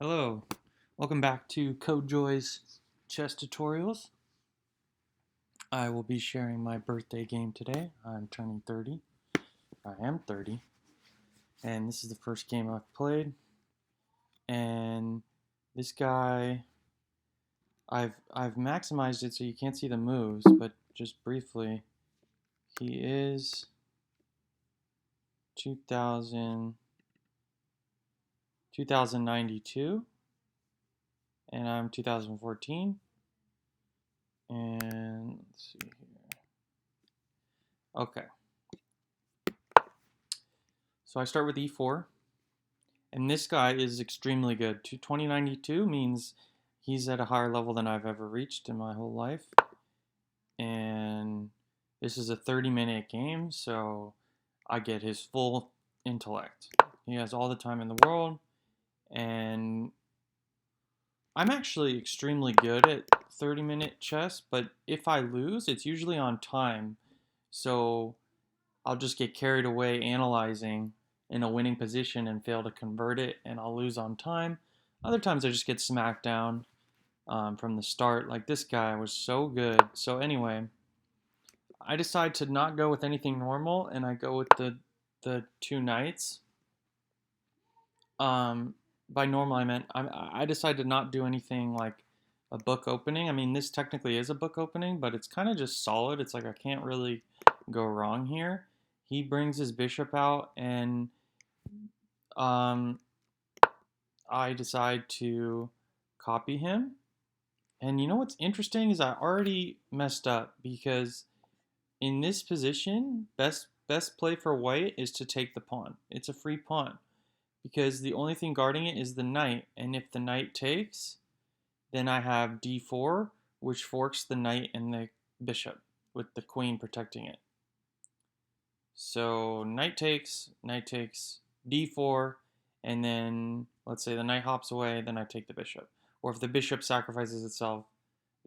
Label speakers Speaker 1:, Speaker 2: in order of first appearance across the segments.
Speaker 1: Hello, welcome back to CodeJoy's chess tutorials. I will be sharing my birthday game today. I'm turning 30. I am 30, and this is the first game I've played. And this guy, I've maximized it so you can't see the moves, but just briefly, he is 2092, and I'm 2014. And let's see here. Okay. So I start with e4, and this guy is extremely good. 2092 means he's at a higher level than I've ever reached in my whole life. And this is a 30-minute game, so I get his full intellect. He has all the time in the world, and I'm actually extremely good at 30-minute chess, but if I lose, it's usually on time. So I'll just get carried away analyzing in a winning position and fail to convert it, and I'll lose on time. Other times I just get smacked down from the start. Like this guy was so good. So anyway, I decide to not go with anything normal, and I go with the two knights. Um, by normal, I meant I decided to not do anything like a book opening. I mean, this technically is a book opening, but it's kind of just solid. It's like I can't really go wrong here. He brings his bishop out, and um, I decide to copy him. And you know what's interesting is I already messed up because in this position, best play for white is to take the pawn. It's a free pawn because the only thing guarding it is the knight, and if the knight takes, then I have d4, which forks the knight and the bishop with the queen protecting it. So knight takes, d4, and then let's say the knight hops away, then I take the bishop. Or if the bishop sacrifices itself,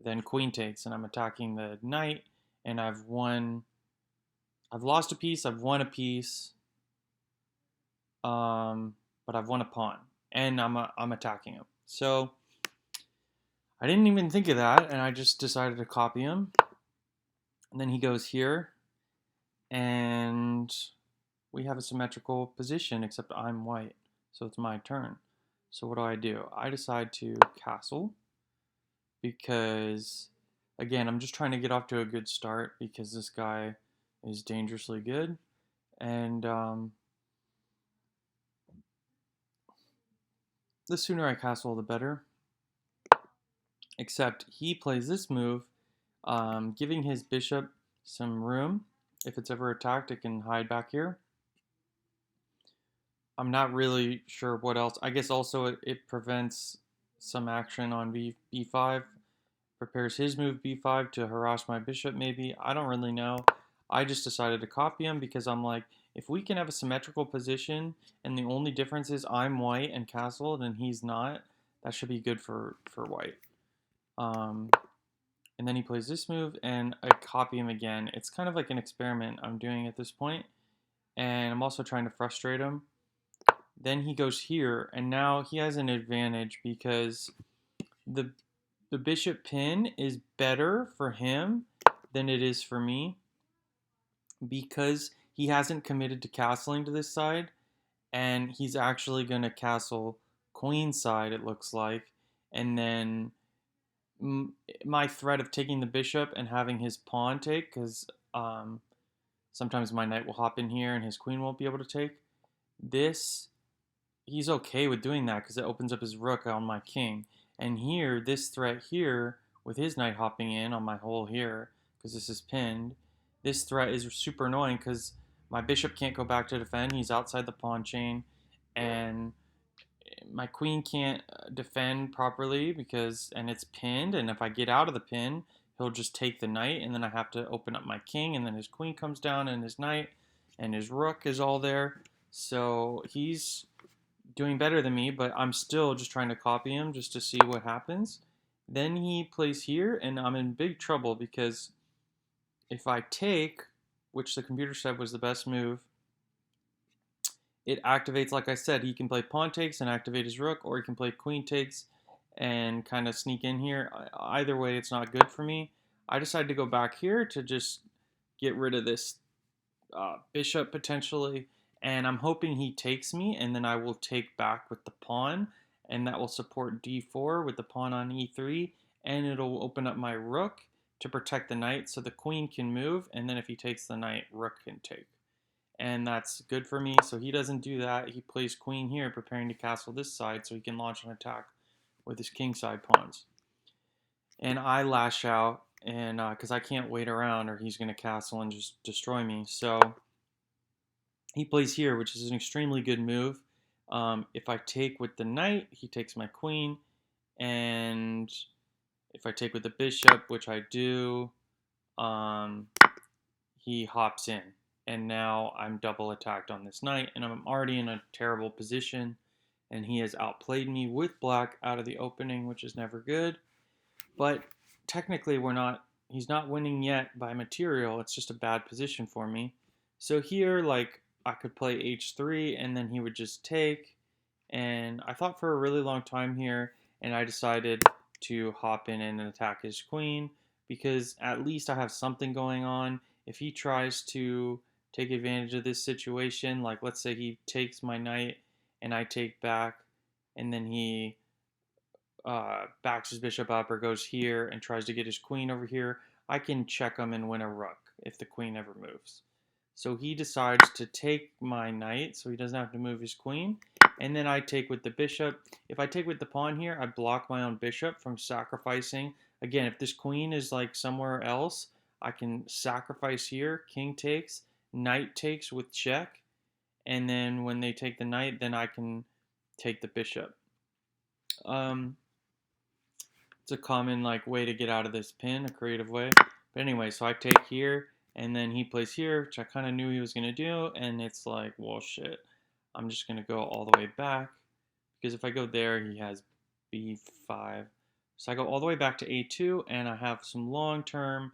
Speaker 1: then queen takes, and I'm attacking the knight, and I've lost a piece, I've won a piece, but I've won a pawn, and I'm attacking him. So I didn't even think of that, and I just decided to copy him. And then he goes here, and we have a symmetrical position, except I'm white, so it's my turn. So what do? I decide to castle because, again, I'm just trying to get off to a good start because this guy is dangerously good. And the sooner I castle, the better. Except he plays this move, giving his bishop some room. If it's ever attacked, it can hide back here. I'm not really sure what else. I guess also it prevents some action on b5, prepares his move b5 to harass my bishop maybe. I don't really know. I just decided to copy him because I'm like, if we can have a symmetrical position and the only difference is I'm white and castled and he's not, that should be good for white. And then he plays this move and I copy him again. It's kind of like an experiment I'm doing at this point, and I'm also trying to frustrate him. Then he goes here, and now he has an advantage because the the bishop pin is better for him than it is for me because he hasn't committed to castling to this side, and he's actually going to castle queen side, it looks like. And then my threat of taking the bishop and having his pawn take, because sometimes my knight will hop in here and his queen won't be able to take this. He's okay with doing that because it opens up his rook on my king. And here, this threat here, with his knight hopping in on my hole here, because this is pinned, this threat is super annoying because my bishop can't go back to defend. He's outside the pawn chain, and my queen can't defend properly and it's pinned. And if I get out of the pin, he'll just take the knight, and then I have to open up my king, and then his queen comes down, and his knight, and his rook is all there. So he's doing better than me, but I'm still just trying to copy him just to see what happens. Then he plays here, and I'm in big trouble because if I take, which the computer said was the best move, it activates, like I said, he can play pawn takes and activate his rook, or he can play queen takes and kind of sneak in here. Either way, it's not good for me. I decided to go back here to just get rid of this bishop potentially, and I'm hoping he takes me, and then I will take back with the pawn, and that will support d4 with the pawn on e3, and it'll open up my rook to protect the knight, so the queen can move, and then if he takes the knight, rook can take. And that's good for me, so he doesn't do that. He plays queen here, preparing to castle this side, so he can launch an attack with his kingside pawns. And I lash out, and because I can't wait around, or he's going to castle and just destroy me. So he plays here, which is an extremely good move. If I take with the knight, he takes my queen, and if I take with the bishop, which I do, he hops in. And now I'm double attacked on this knight, and I'm already in a terrible position, and he has outplayed me with black out of the opening, which is never good. But technically he's not winning yet by material, it's just a bad position for me. So here, like, I could play h3, and then he would just take, and I thought for a really long time here, and I decided to hop in and attack his queen, because at least I have something going on. If he tries to take advantage of this situation, like let's say he takes my knight and I take back, and then he backs his bishop up or goes here and tries to get his queen over here, I can check him and win a rook if the queen ever moves. So he decides to take my knight, so he doesn't have to move his queen, and then I take with the bishop. If I take with the pawn here, I block my own bishop from sacrificing. Again, if this queen is like somewhere else, I can sacrifice here, king takes, knight takes with check, and then when they take the knight, then I can take the bishop. It's a common like way to get out of this pin, a creative way. But anyway, so I take here, and then he plays here, which I kind of knew he was going to do, and it's like, well, shit. I'm just going to go all the way back, because if I go there, he has b5. So I go all the way back to a2, and I have some long-term,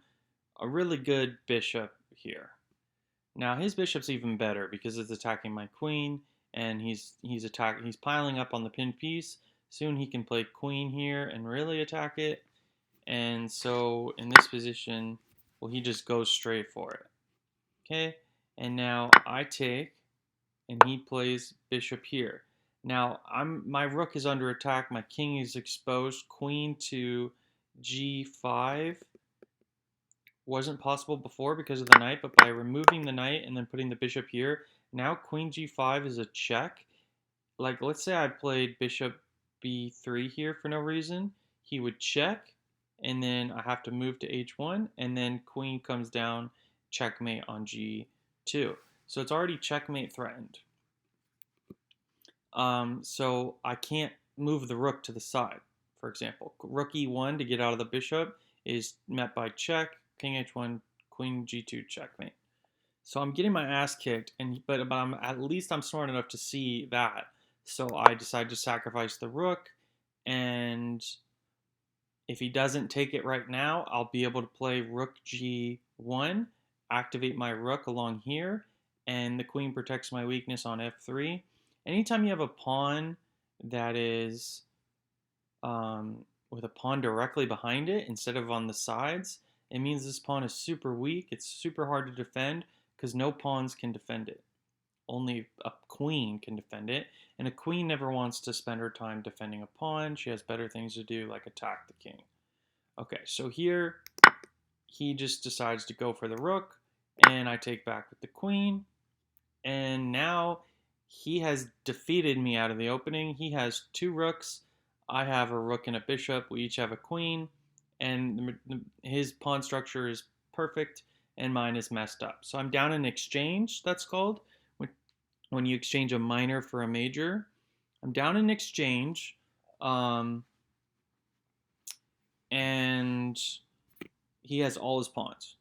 Speaker 1: a really good bishop here. Now his bishop's even better because it's attacking my queen, and he's piling up on the pin piece. Soon he can play queen here and really attack it. And so in this position, well, he just goes straight for it. Okay, and now I take, and he plays bishop here. Now my rook is under attack. My king is exposed. Queen to g5 wasn't possible before because of the knight, but by removing the knight and then putting the bishop here, now queen g5 is a check. Like, let's say I played bishop b3 here for no reason, he would check, and then I have to move to h1, and then queen comes down, checkmate on g2. So it's already checkmate threatened. So I can't move the rook to the side, for example. Rook e1 to get out of the bishop is met by check, king h1, queen g2, checkmate. So I'm getting my ass kicked, but I'm at least I'm smart enough to see that. So I decide to sacrifice the rook, and if he doesn't take it right now, I'll be able to play rook g1, activate my rook along here, and the queen protects my weakness on f3. Anytime you have a pawn that is with a pawn directly behind it instead of on the sides, it means this pawn is super weak. It's super hard to defend because no pawns can defend it. Only a queen can defend it, and a queen never wants to spend her time defending a pawn. She has better things to do, like attack the king. Okay, so here he just decides to go for the rook, and I take back with the queen, and now he has defeated me out of the opening. He has two rooks. I have a rook and a bishop. We each have a queen, and his pawn structure is perfect, and mine is messed up. So I'm down in exchange, that's called, when you exchange a minor for a major. I'm down in exchange, and he has all his pawns,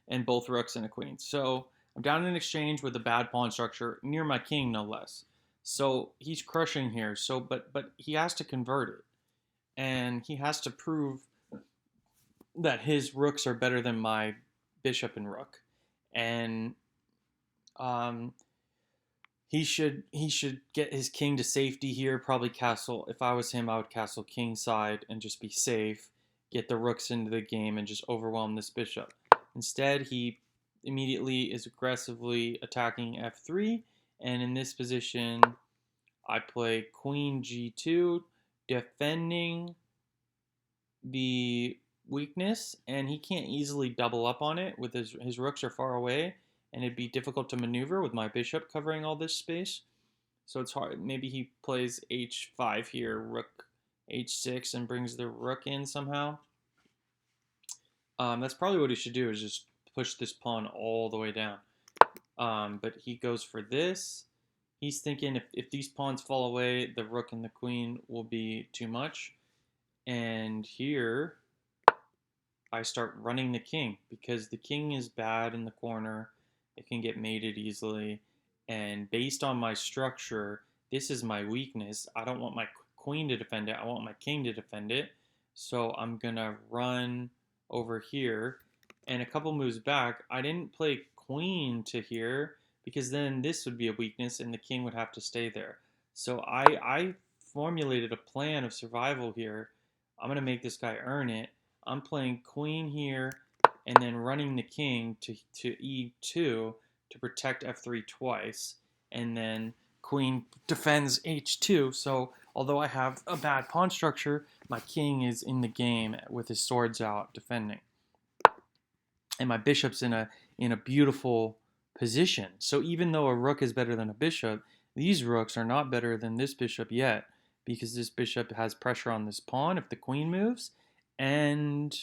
Speaker 1: and both rooks and a queen. So I'm down in exchange with a bad pawn structure, near my king, no less. So he's crushing here. So, but he has to convert it, and he has to prove that his rooks are better than my bishop and rook. And He should get his king to safety here. Probably castle. If I was him, I would castle king side and just be safe. Get the rooks into the game and just overwhelm this bishop. Instead, he immediately is aggressively attacking f3, and in this position, I play queen g2, defending the weakness, and he can't easily double up on it with his rooks are far away, and it'd be difficult to maneuver with my bishop covering all this space. So it's hard. Maybe he plays h5 here, rook h6, and brings the rook in somehow. That's probably what he should do, is just push this pawn all the way down. But he goes for this. He's thinking if these pawns fall away, the rook and the queen will be too much. And here, I start running the king, because the king is bad in the corner. It can get mated easily. And based on my structure, this is my weakness. I don't want my queen to defend it. I want my king to defend it. So I'm going to run over here. And a couple moves back, I didn't play queen to here, because then this would be a weakness and the king would have to stay there. So I formulated a plan of survival here. I'm going to make this guy earn it. I'm playing queen here and then running the king to e2 to protect f3 twice. And then queen defends h2. So although I have a bad pawn structure, my king is in the game with his swords out defending. And my bishop's in a beautiful position. So even though a rook is better than a bishop, these rooks are not better than this bishop yet, because this bishop has pressure on this pawn if the queen moves, and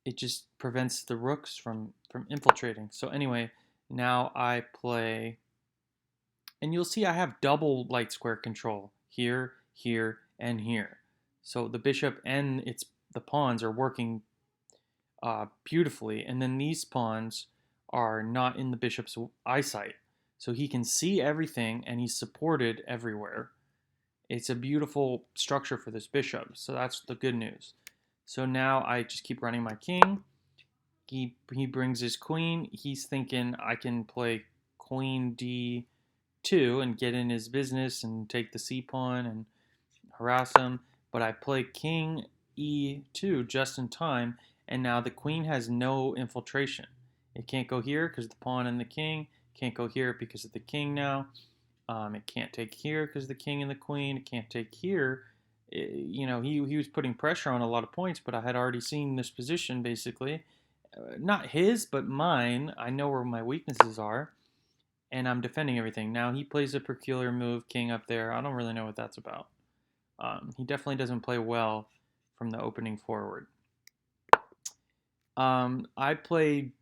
Speaker 1: it just prevents the rooks from infiltrating. So anyway, now I play, and you'll see I have double light square control here, here, and here. So the bishop and the pawns are working beautifully, and then these pawns are not in the bishop's eyesight, so he can see everything and he's supported everywhere. It's a beautiful structure for this bishop, so that's the good news. So now I just keep running my king. He brings his queen. He's thinking I can play queen d2 and get in his business and take the c pawn and harass him, but I play king e2 just in time, and now the queen has no infiltration. It can't go here because the pawn and the king. Can't go here because of the king now. It can't take here because the king and the queen. It can't take here. He was putting pressure on a lot of points, but I had already seen this position basically. Not his, but mine. I know where my weaknesses are, and I'm defending everything. Now he plays a peculiar move, king up there. I don't really know what that's about. He definitely doesn't play well from the opening forward. I played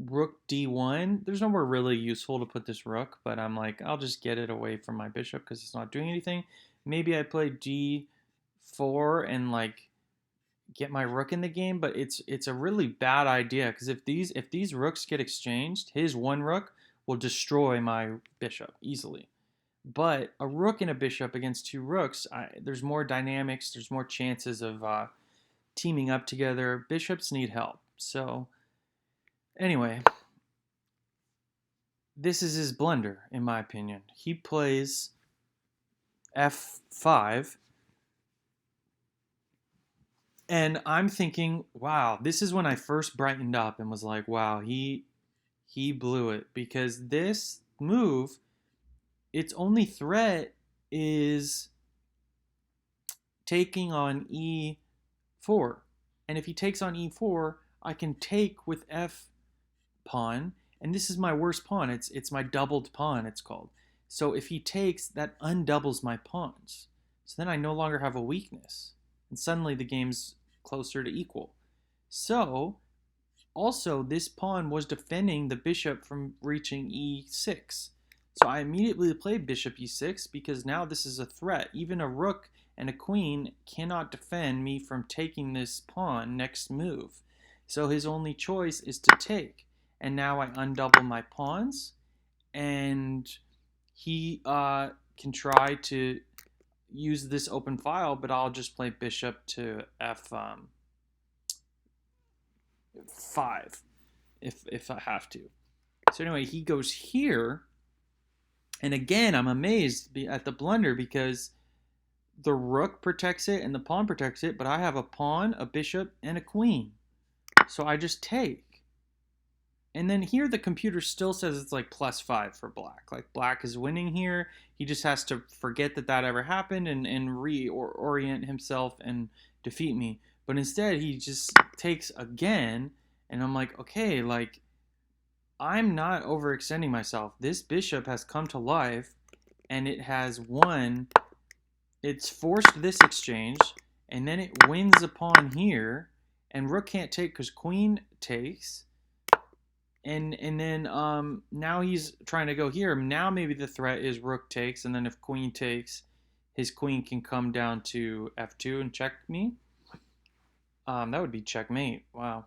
Speaker 1: rook d1. There's nowhere really useful to put this rook, but I'm like, I'll just get it away from my bishop because it's not doing anything. Maybe I play d4 and like get my rook in the game, but it's a really bad idea, because if these rooks get exchanged, his one rook will destroy my bishop easily. But a rook and a bishop against two rooks, there's more dynamics, there's more chances of teaming up together. Bishops need help. So anyway, this is his blunder, in my opinion. He plays f5, and I'm thinking, wow, this is when I first brightened up and was like, wow, he blew it, because this move, its only threat is taking on e4. And if he takes on e4, I can take with f pawn, and this is my worst pawn. It's my doubled pawn, it's called. So if he takes, that undoubles my pawns. So then I no longer have a weakness, and suddenly the game's closer to equal. So also, this pawn was defending the bishop from reaching e6. So I immediately played bishop e6, because now this is a threat. Even a rook and a queen cannot defend me from taking this pawn next move. So his only choice is to take. And now I undouble my pawns, and he can try to use this open file, but I'll just play bishop to f5 if I have to. So anyway, he goes here, And again, I'm amazed at the blunder because the rook protects it and the pawn protects it, but I have a pawn, a bishop, and a queen. So I just take. And then here the computer still says it's like +5 for black. Like black is winning here. He just has to forget that that ever happened and reorient himself and defeat me. But instead he just takes again. And I'm like, okay, like I'm not overextending myself. This bishop has come to life and it has won. It's forced this exchange and then it wins a pawn here. And rook can't take because queen takes. And then now he's trying to go here. Now maybe the threat is rook takes, and then if queen takes, his queen can come down to f2 and check me. That would be checkmate. Wow,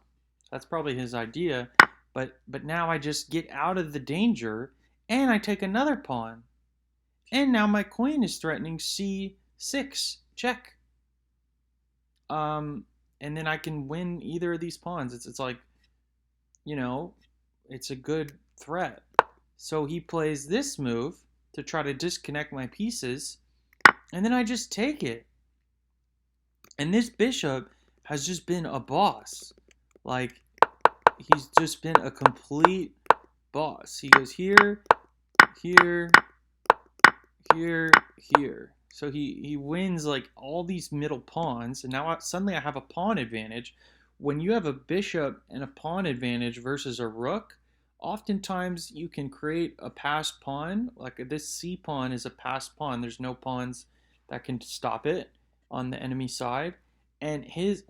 Speaker 1: that's probably his idea. But now I just get out of the danger, and I take another pawn, and now my queen is threatening c6 check. And then I can win either of these pawns. It's like, you know, it's a good threat. So he plays this move to try to disconnect my pieces, and then I just take it. And this bishop has just been a boss. Like, he's just been a complete boss. He goes here, here, here, here. So he wins like all these middle pawns, and now suddenly I have a pawn advantage. When you have a bishop and a pawn advantage versus a rook, oftentimes you can create a passed pawn. Like this c pawn is a passed pawn. There's no pawns that can stop it on the enemy side. And he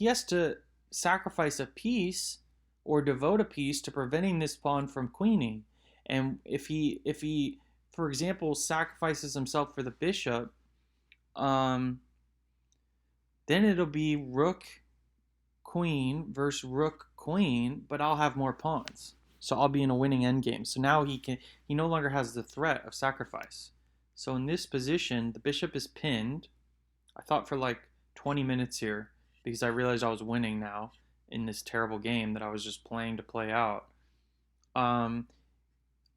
Speaker 1: has to sacrifice a piece or devote a piece to preventing this pawn from queening. And if he for example sacrifices himself for the bishop, then it'll be rook queen versus rook queen, but I'll have more pawns. So I'll be in a winning endgame. So now he no longer has the threat of sacrifice. So in this position, the bishop is pinned. I thought for like 20 minutes here because I realized I was winning now in this terrible game that I was just playing to play out.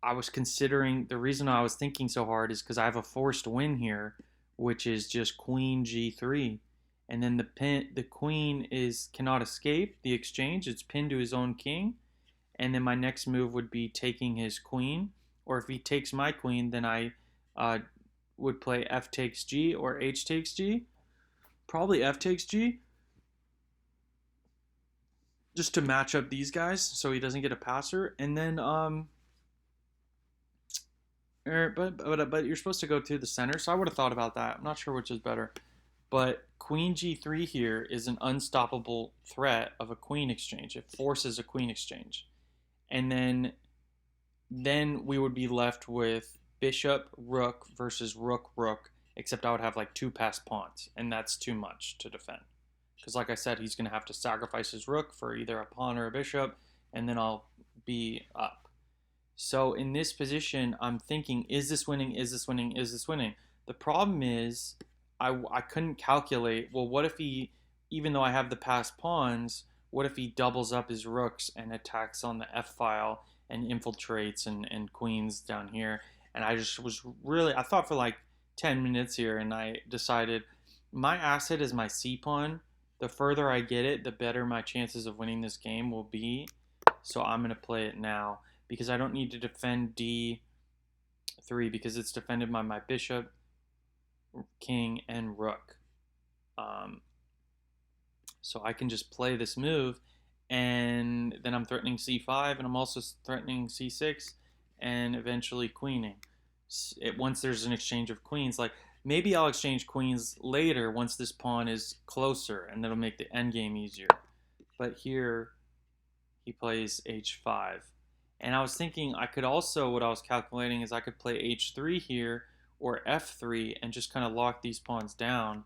Speaker 1: I was considering, the reason I was thinking so hard is because I have a forced win here, which is just queen g3. And then the queen cannot escape the exchange. It's pinned to his own king. And then my next move would be taking his queen. Or if he takes my queen, then I would play f takes g or h takes g. Probably f takes g. Just to match up these guys so he doesn't get a passer. And then but you're supposed to go to the center, so I would have thought about that. I'm not sure which is better. But queen g3 here is an unstoppable threat of a queen exchange. It forces a queen exchange. And then we would be left with bishop, rook versus rook, rook, except I would have like 2 passed pawns, and that's too much to defend. Because like I said, he's going to have to sacrifice his rook for either a pawn or a bishop, and then I'll be up. So in this position, I'm thinking, is this winning? Is this winning? Is this winning? The problem is I couldn't calculate, well, what if he, even though I have the passed pawns, what if he doubles up his rooks and attacks on the F file and infiltrates and queens down here? And I just was really, I thought for like 10 minutes here, and I decided my asset is my C pawn. The further I get it, the better my chances of winning this game will be. So I'm going to play it now, because I don't need to defend d3 because it's defended by my bishop, king, and rook. So I can just play this move, and then I'm threatening c5, and I'm also threatening c6, and eventually queening. Once there's an exchange of queens, like maybe I'll exchange queens later once this pawn is closer, and that'll make the endgame easier. But here he plays h5. And I was thinking I could also, what I was calculating is I could play h3 here or f3 and just kind of lock these pawns down,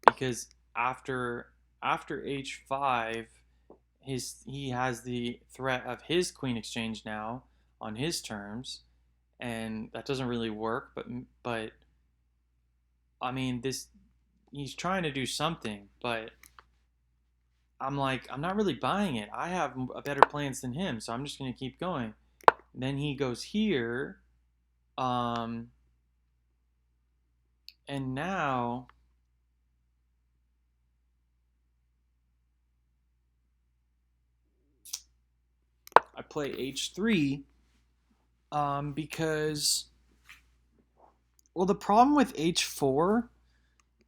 Speaker 1: because after h5, he has the threat of his queen exchange now on his terms, and that doesn't really work. But I mean, he's trying to do something, but I'm like, I'm not really buying it. I have better plans than him, so I'm just going to keep going. And then he goes here, Um, and now I play h3 because, well, the problem with h4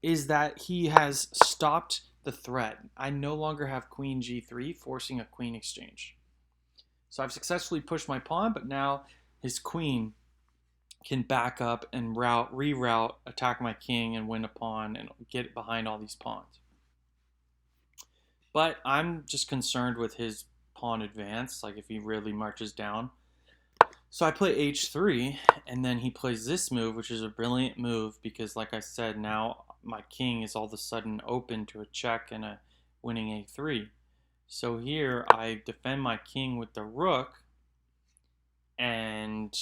Speaker 1: is that he has stopped the threat. I no longer have queen g3, forcing a queen exchange. So I've successfully pushed my pawn, but now his queen can back up and reroute, attack my king, and win a pawn and get behind all these pawns. But I'm just concerned with his pawn advance, like if he really marches down. So I play h3, and then he plays this move, which is a brilliant move because, like I said, now my king is all of a sudden open to a check and a winning a3. So here I defend my king with the rook, and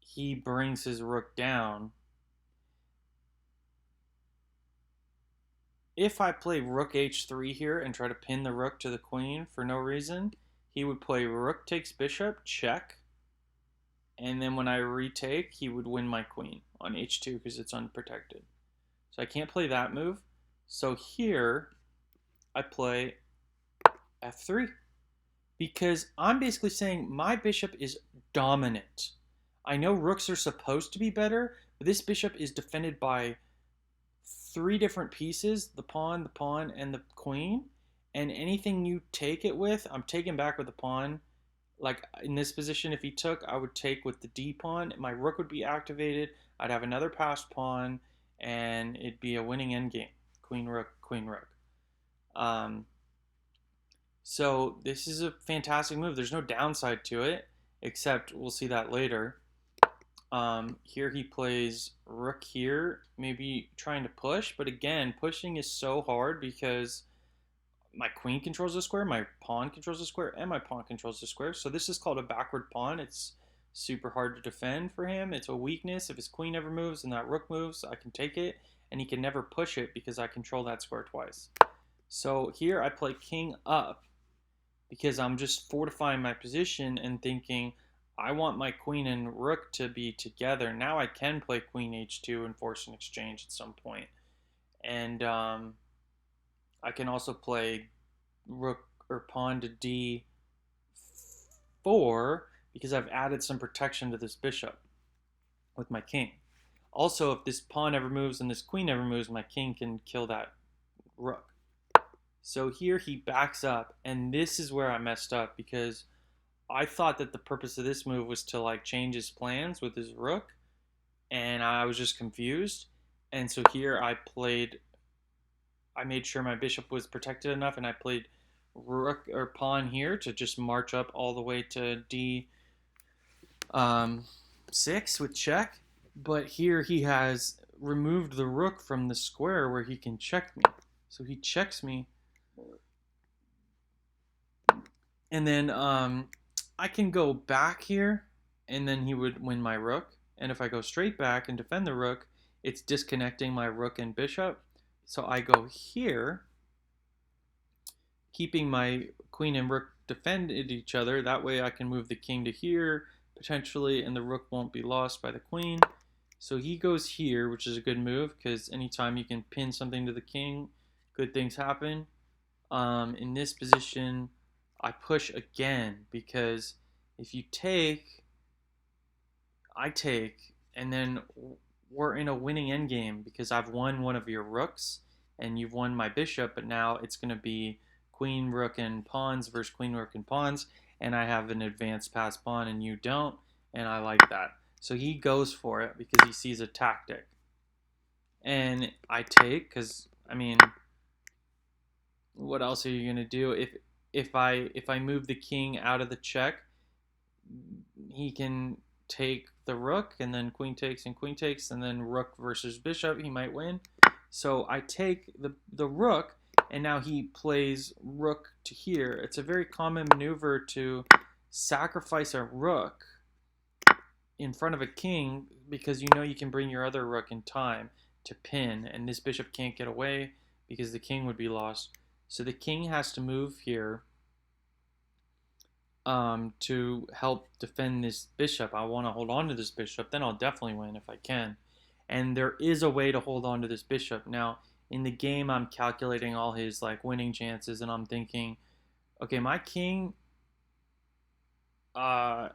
Speaker 1: he brings his rook down. If I play rook h3 here and try to pin the rook to the queen for no reason, he would play rook takes bishop, check, and then when I retake, he would win my queen on h2 because it's unprotected. So I can't play that move. So here, I play f3 because I'm basically saying my bishop is dominant. I know rooks are supposed to be better, but this bishop is defended by 3 different pieces, the pawn, and the queen. And anything you take it with, I'm taking back with the pawn. Like in this position, if he took, I would take with the d pawn. My rook would be activated. I'd have another passed pawn, and it'd be a winning endgame. Queen, rook, queen, rook. So this is a fantastic move. There's no downside to it, except we'll see that later. Here he plays rook here, maybe trying to push, but again, pushing is so hard because my queen controls the square, my pawn controls the square, and my pawn controls the square. So this is called a backward pawn. It's super hard to defend for him. It's a weakness. If his queen ever moves and that rook moves, I can take it, and he can never push it because I control that square twice. So here I play king up because I'm just fortifying my position and thinking, I want my queen and rook to be together. Now I can play queen h2 and force an exchange at some point. And I can also play rook or pawn to d4 because I've added some protection to this bishop with my king. Also, if this pawn ever moves and this queen ever moves, my king can kill that rook. So here he backs up, and this is where I messed up because I thought that the purpose of this move was to like change his plans with his rook, and I was just confused. And so here I made sure my bishop was protected enough, and I played rook or pawn here to just march up all the way to d6 with check. But here he has removed the rook from the square where he can check me. So he checks me. And then I can go back here, and then he would win my rook. And if I go straight back and defend the rook, it's disconnecting my rook and bishop. So I go here, keeping my queen and rook defended each other. That way I can move the king to here, potentially, and the rook won't be lost by the queen. So he goes here, which is a good move, because anytime you can pin something to the king, good things happen. In this position, I push again, because if you take, I take, and then we're in a winning endgame because I've won one of your rooks and you've won my bishop, but now it's going to be queen, rook, and pawns versus queen, rook, and pawns, and I have an advanced pass pawn and you don't, and I like that. So he goes for it because he sees a tactic. And I take, because, I mean, what else are you going to do? If I move the king out of the check, he can take the rook, and then queen takes and queen takes, and then rook versus bishop, he might win. So I take the rook, and now he plays rook to here. It's a very common maneuver to sacrifice a rook in front of a king because you know you can bring your other rook in time to pin, and this bishop can't get away because the king would be lost. So the king has to move here, to help defend this bishop. I want to hold on to this bishop. Then I'll definitely win if I can. And there is a way to hold on to this bishop. Now, in the game, I'm calculating all his like winning chances, and I'm thinking, okay, my king, uh,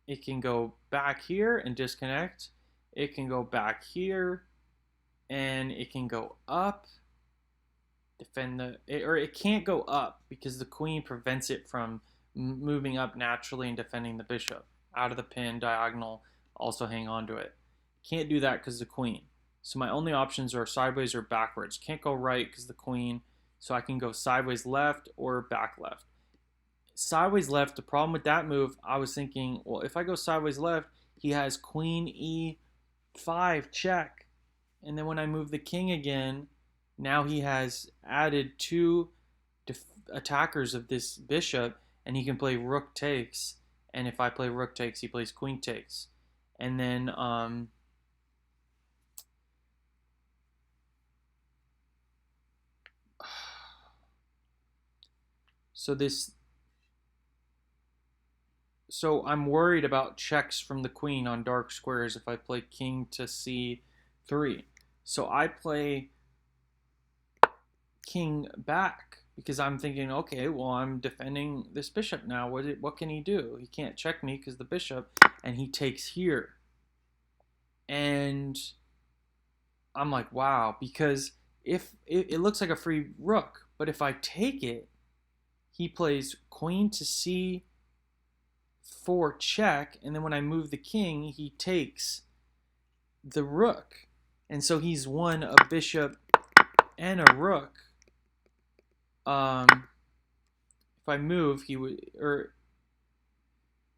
Speaker 1: it can go back here and disconnect. It can go back here, and it can go up, defend or it can't go up because the queen prevents it from moving up naturally and defending the bishop out of the pin diagonal. Also hang on to it. Can't do that because the queen. So my only options are sideways or backwards. Can't go right because the queen. So I can go sideways left or back left. Sideways left, the problem with that move, I was thinking, well, if I go sideways left, he has queen e5 check. And then when I move the king again, now he has added two attackers of this bishop, and he can play rook takes. And if I play rook takes, he plays queen takes. And then so I'm worried about checks from the queen on dark squares if I play king to c3. So I play king back because I'm thinking, okay, well, I'm defending this bishop now. What can he do? He can't check me because the bishop, and he takes here. And I'm like, wow, because if it looks like a free rook, but if I take it, he plays queen to c4 check, and then when I move the king, he takes the rook. And so he's won a bishop and a rook. If I move, he would, or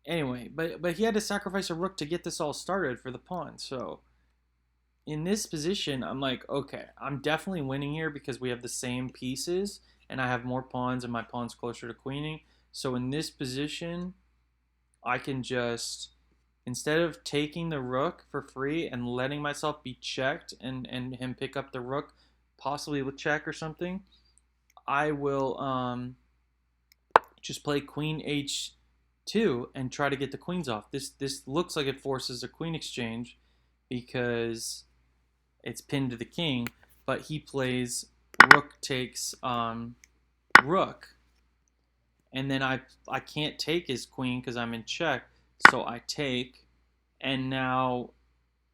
Speaker 1: anyway, but he had to sacrifice a rook to get this all started for the pawn. So in this position, I'm like, okay, I'm definitely winning here because we have the same pieces, and I have more pawns, and my pawn's closer to queening. So in this position, I can just, instead of taking the rook for free and letting myself be checked and him pick up the rook, possibly with check or something, I will just play queen h2 and try to get the queens off. This looks like it forces a queen exchange because it's pinned to the king, but he plays rook takes rook, and then I can't take his queen because I'm in check, so I take, and now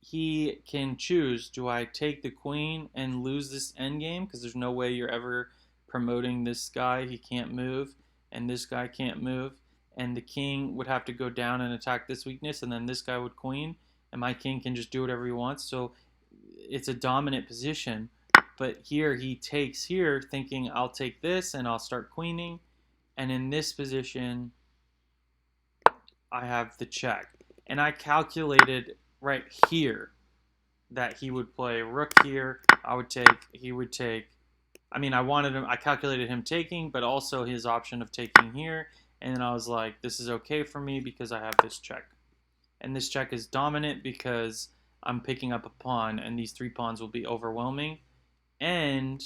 Speaker 1: he can choose, do I take the queen and lose this endgame because there's no way you're ever promoting this guy, he can't move, and this guy can't move, and the king would have to go down and attack this weakness, and then this guy would queen, and my king can just do whatever he wants. So it's a dominant position, but here he takes here thinking I'll take this and I'll start queening, and in this position I have the check, and I calculated right here that he would play rook here, I would take, he would take, I mean, I calculated him taking, but also his option of taking here, and then I was like, this is okay for me because I have this check. And this check is dominant because I'm picking up a pawn, and these 3 pawns will be overwhelming. And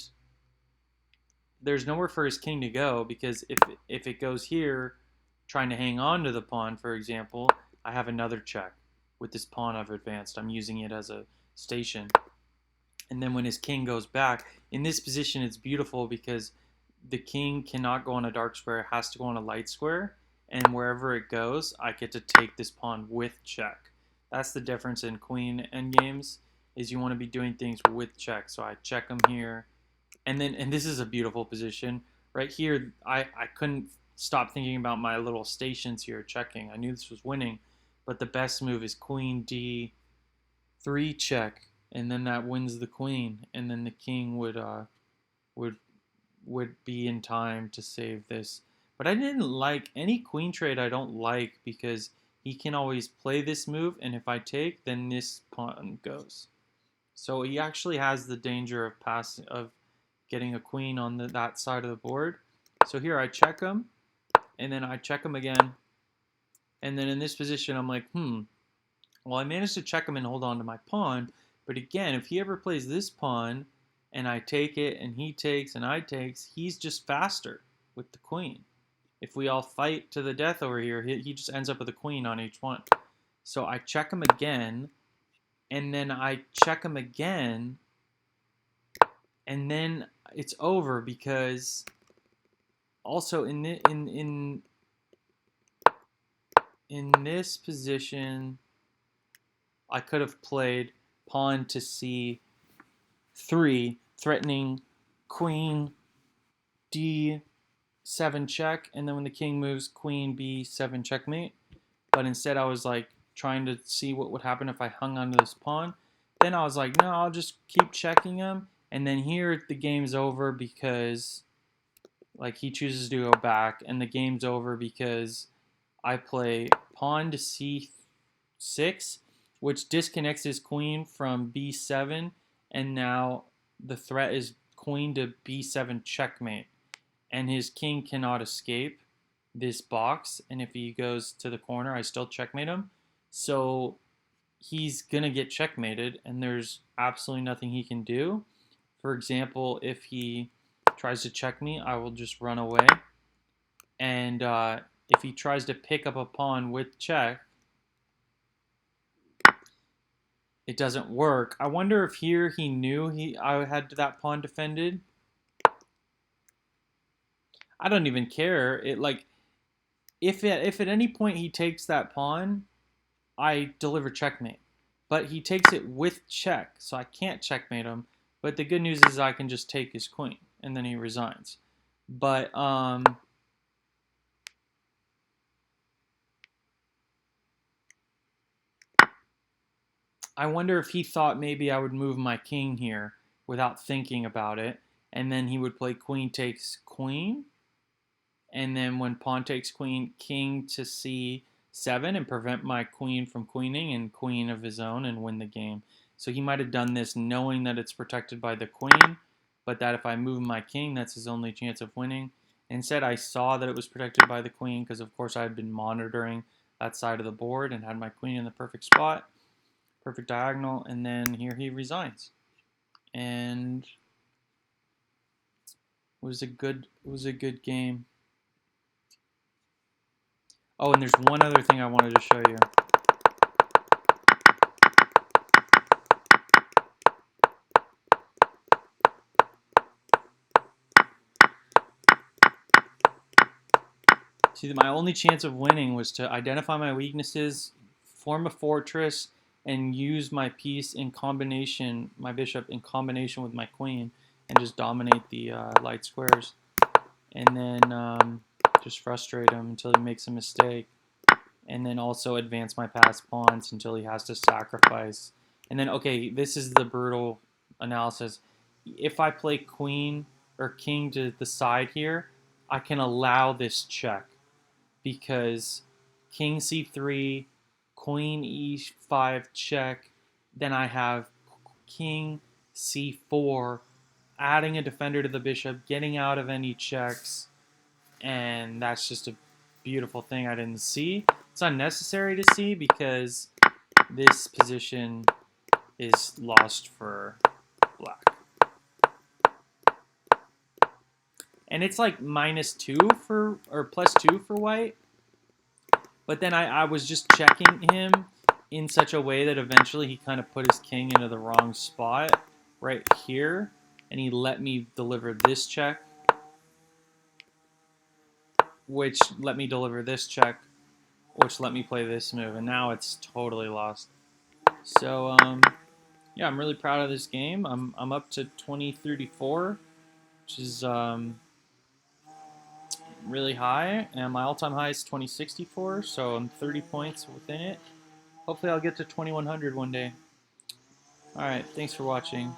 Speaker 1: there's nowhere for his king to go because if it goes here, trying to hang on to the pawn, for example, I have another check with this pawn I've advanced. I'm using it as a station. And then when his king goes back, in this position it's beautiful because the king cannot go on a dark square, it has to go on a light square, and wherever it goes, I get to take this pawn with check. That's the difference in queen endgames, is you want to be doing things with check. So I check him here, and this is a beautiful position. Right here, I couldn't stop thinking about my little stations here checking. I knew this was winning, but the best move is queen d3 check, and then that wins the queen, and then the king would be in time to save this. But I didn't like any queen trade. I don't like because he can always play this move, and if I take, then this pawn goes. So he actually has the danger of getting a queen on that side of the board. So here I check him, and then I check him again, and then in this position I'm like, well, I managed to check him and hold on to my pawn, but again, if he ever plays this pawn, and I take it, and he takes, and I takes, he's just faster with the queen. if we all fight to the death over here, he just ends up with a queen on each one. So I check him again, and then I check him again, and then it's over because also in this position, I could have played pawn to c3, threatening queen d7 check, and then when the king moves, queen b7 checkmate. But instead I was like trying to see what would happen if I hung onto this pawn. Then I was like, no, I'll just keep checking him. And then here the game's over because like he chooses to go back, and the game's over because I play pawn to c6, which disconnects his queen from b7, and now the threat is queen to b7 checkmate, and his king cannot escape this box, and if he goes to the corner, I still checkmate him. So he's gonna get checkmated, and there's absolutely nothing he can do. For example, if he tries to check me, I will just run away, and if he tries to pick up a pawn with check, it doesn't work. I wonder if here he knew I had that pawn defended. I don't even care. It like if at any point he takes that pawn, I deliver checkmate. But he takes it with check, so I can't checkmate him. But the good news is I can just take his queen, and then he resigns. But I wonder if he thought maybe I would move my king here without thinking about it, and then he would play queen takes queen, and then when pawn takes queen, king to c7, and prevent my queen from queening and queen of his own and win the game. So he might have done this knowing that it's protected by the queen, but that if I move my king, that's his only chance of winning. Instead, I saw that it was protected by the queen because, of course, I had been monitoring that side of the board and had my queen in the perfect spot, perfect diagonal, and then here he resigns. And it was a good game. Oh, and there's one other thing I wanted to show you. See, my only chance of winning was to identify my weaknesses, form a fortress, and use my piece in combination, my bishop in combination with my queen, and just dominate the light squares. And then just frustrate him until he makes a mistake. And then also advance my passed pawns until he has to sacrifice. And then, okay, this is the brutal analysis. If I play queen or king to the side here, I can allow this check because king c3, queen e5 check, then I have king c4, adding a defender to the bishop, getting out of any checks, and that's just a beautiful thing I didn't see. It's unnecessary to see because this position is lost for black. And it's like -2 for, or +2 for white. But then I was just checking him in such a way that eventually he kind of put his king into the wrong spot right here. And he let me deliver this check, which let me deliver this check, which let me play this move. And now it's totally lost. So, yeah, I'm really proud of this game. I'm up to 2034, which is really high, and my all-time high is 2064, so I'm 30 points within it. Hopefully I'll get to 2100 one day. Alright, thanks for watching.